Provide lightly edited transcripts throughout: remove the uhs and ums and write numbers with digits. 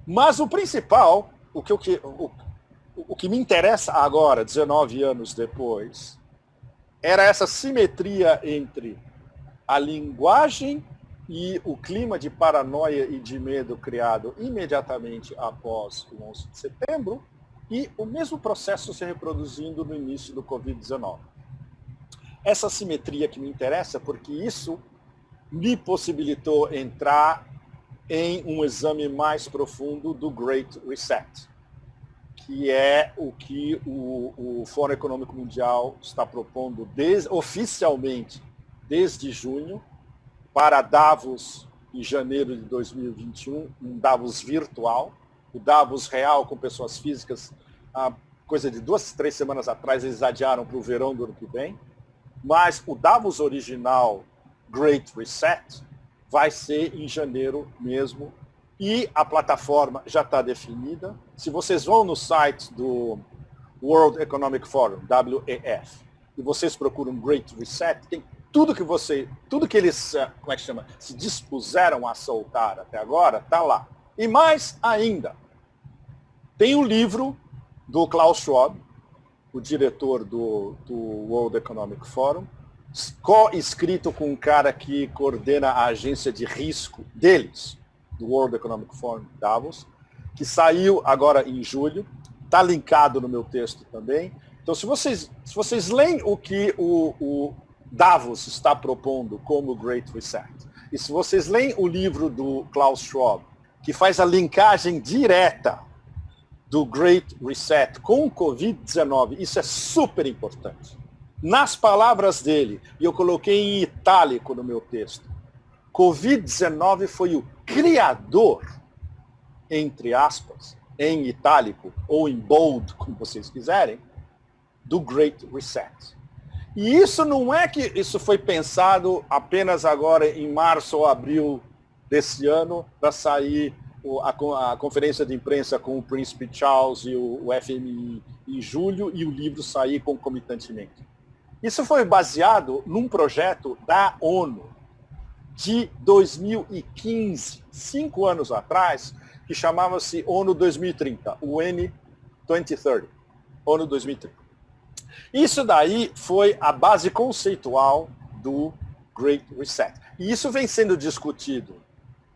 Mas o principal, o que me interessa agora, 19 anos depois, era essa simetria entre a linguagem e o clima de paranoia e de medo criado imediatamente após o 11 de setembro e o mesmo processo se reproduzindo no início do Covid-19. Essa simetria que me interessa porque isso me possibilitou entrar em um exame mais profundo do Great Reset, que é o que o Fórum Econômico Mundial está propondo oficialmente desde junho para Davos em janeiro de 2021, um Davos virtual, o Davos real com pessoas físicas, coisa de 2, 3 semanas atrás eles adiaram para o verão do ano que vem, mas o Davos original Great Reset vai ser em janeiro mesmo, e a plataforma já está definida. Se vocês vão no site do World Economic Forum, WEF, e vocês procuram Great Reset, tem tudo que eles, como é que chama, se dispuseram a soltar até agora, está lá. E mais ainda, tem um livro do Klaus Schwab, o diretor do World Economic Forum, co-escrito com um cara que coordena a agência de risco deles, do World Economic Forum Davos, que saiu agora em julho, está linkado no meu texto também. Então, se vocês leem o que o Davos está propondo como Great Reset, e se vocês leem o livro do Klaus Schwab, que faz a linkagem direta do Great Reset com o Covid-19, isso é super importante. Nas palavras dele, e eu coloquei em itálico no meu texto, Covid-19 foi o criador, entre aspas, em itálico, ou em bold, como vocês quiserem, do Great Reset. E isso não é que isso foi pensado apenas agora em março ou abril desse ano, para sair a conferência de imprensa com o Príncipe Charles e o FMI em julho, e o livro sair concomitantemente. Isso foi baseado num projeto da ONU de 2015, 5 anos atrás, que chamava-se ONU 2030, UN 2030, ONU 2030. Isso daí foi a base conceitual do Great Reset. E isso vem sendo discutido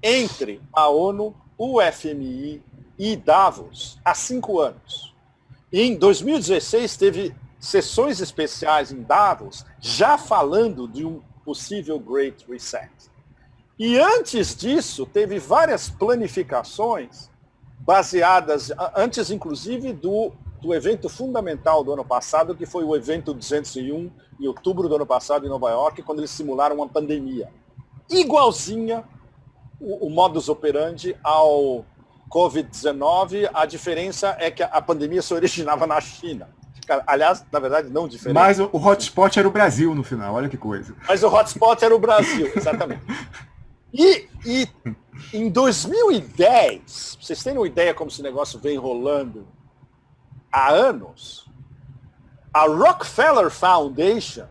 entre a ONU, o FMI e Davos há 5 anos. E em 2016 teve sessões especiais em Davos já falando de um possível Great Reset. E antes disso, teve várias planificações baseadas, antes inclusive do evento fundamental do ano passado, que foi o evento 201, em outubro do ano passado em Nova York, quando eles simularam uma pandemia. Igualzinha o modus operandi ao Covid-19, a diferença é que a pandemia se originava na China. Aliás, na verdade, não diferente. Mas o hotspot era o Brasil no final, olha que coisa. Mas o hotspot era o Brasil, exatamente. E em 2010, vocês têm uma ideia como esse negócio vem rolando há anos, a Rockefeller Foundation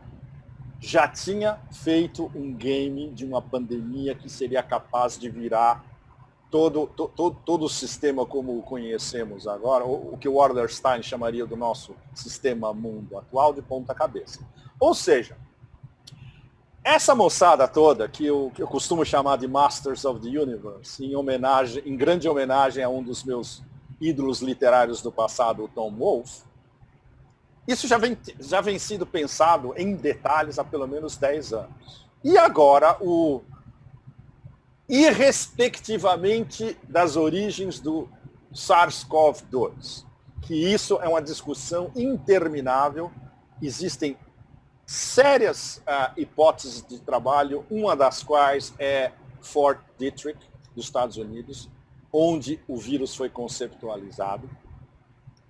já tinha feito um game de uma pandemia que seria capaz de virar todo o sistema como o conhecemos agora, o que o Wallerstein chamaria do nosso sistema mundo atual, de ponta cabeça. Ou seja, essa moçada toda, que eu costumo chamar de Masters of the Universe, em grande homenagem a um dos meus ídolos literários do passado, o Tom Wolfe, isso já vem sendo pensado em detalhes há pelo menos 10 anos. E agora, irrespectivamente das origens do SARS-CoV-2, que isso é uma discussão interminável, existem sérias hipóteses de trabalho, uma das quais é Fort Detrick, dos Estados Unidos, onde o vírus foi conceptualizado,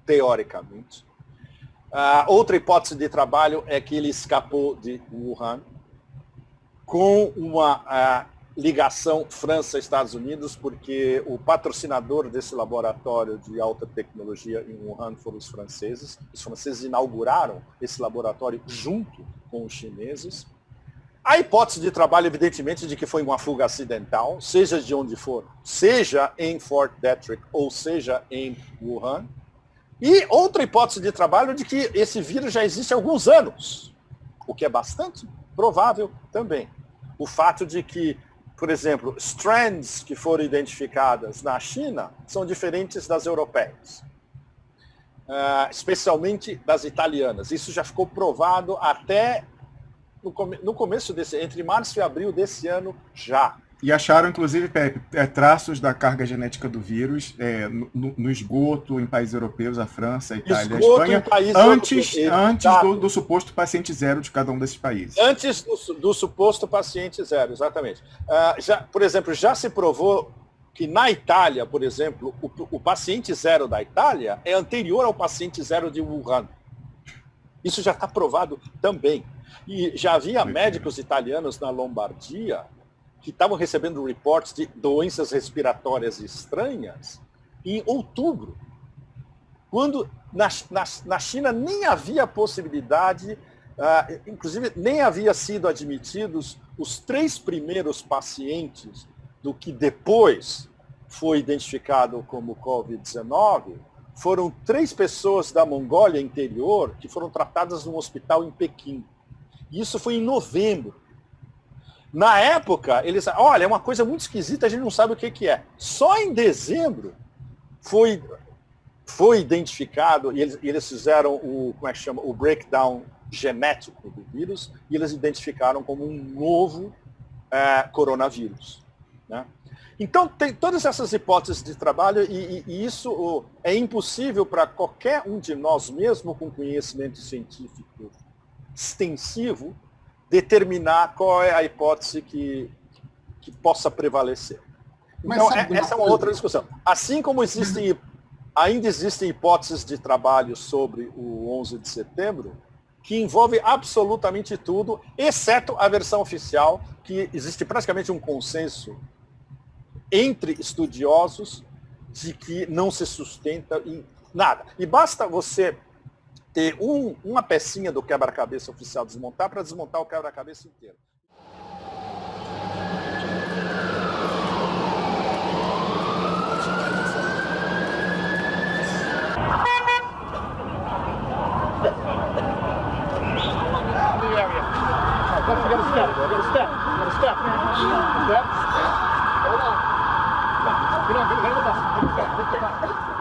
teoricamente. Outra hipótese de trabalho é que ele escapou de Wuhan, com uma ligação França-Estados Unidos, porque o patrocinador desse laboratório de alta tecnologia em Wuhan foram os franceses. Os franceses inauguraram esse laboratório junto com os chineses. A hipótese de trabalho, evidentemente, de que foi uma fuga acidental, seja de onde for, seja em Fort Detrick ou seja em Wuhan. E outra hipótese de trabalho de que esse vírus já existe há alguns anos, o que é bastante provável também. O fato de que, por exemplo, strands que foram identificadas na China são diferentes das europeias, especialmente das italianas. Isso já ficou provado até no começo entre março e abril desse ano já. E acharam, inclusive, Pepe, traços da carga genética do vírus no esgoto em países europeus, a França, a Itália, a Espanha, antes do suposto paciente zero de cada um desses países. Antes do suposto paciente zero, exatamente. Por exemplo, já se provou que na Itália, por exemplo, o paciente zero da Itália é anterior ao paciente zero de Wuhan. Isso já está provado também. E já havia médicos italianos na Lombardia que estavam recebendo reportes de doenças respiratórias estranhas em outubro, quando na China nem havia possibilidade, inclusive nem havia sido admitidos os 3 primeiros pacientes do que depois foi identificado como Covid-19, foram 3 pessoas da Mongólia interior que foram tratadas num hospital em Pequim. Isso foi em novembro. Na época, eles, olha, é uma coisa muito esquisita, a gente não sabe o que é. Só em dezembro foi identificado, e eles fizeram o breakdown genético do vírus, e eles identificaram como um novo coronavírus. Né? Então, tem todas essas hipóteses de trabalho, e isso é impossível para qualquer um de nós, mesmo com conhecimento científico extensivo, determinar qual é a hipótese que possa prevalecer. Então, essa é uma outra discussão. Assim como ainda existem hipóteses de trabalho sobre o 11 de setembro, que envolve absolutamente tudo, exceto a versão oficial, que existe praticamente um consenso entre estudiosos de que não se sustenta em nada. E basta você ter uma pecinha do quebra-cabeça oficial desmontar para desmontar o quebra-cabeça inteiro. Step. Hold on. Get on the bus.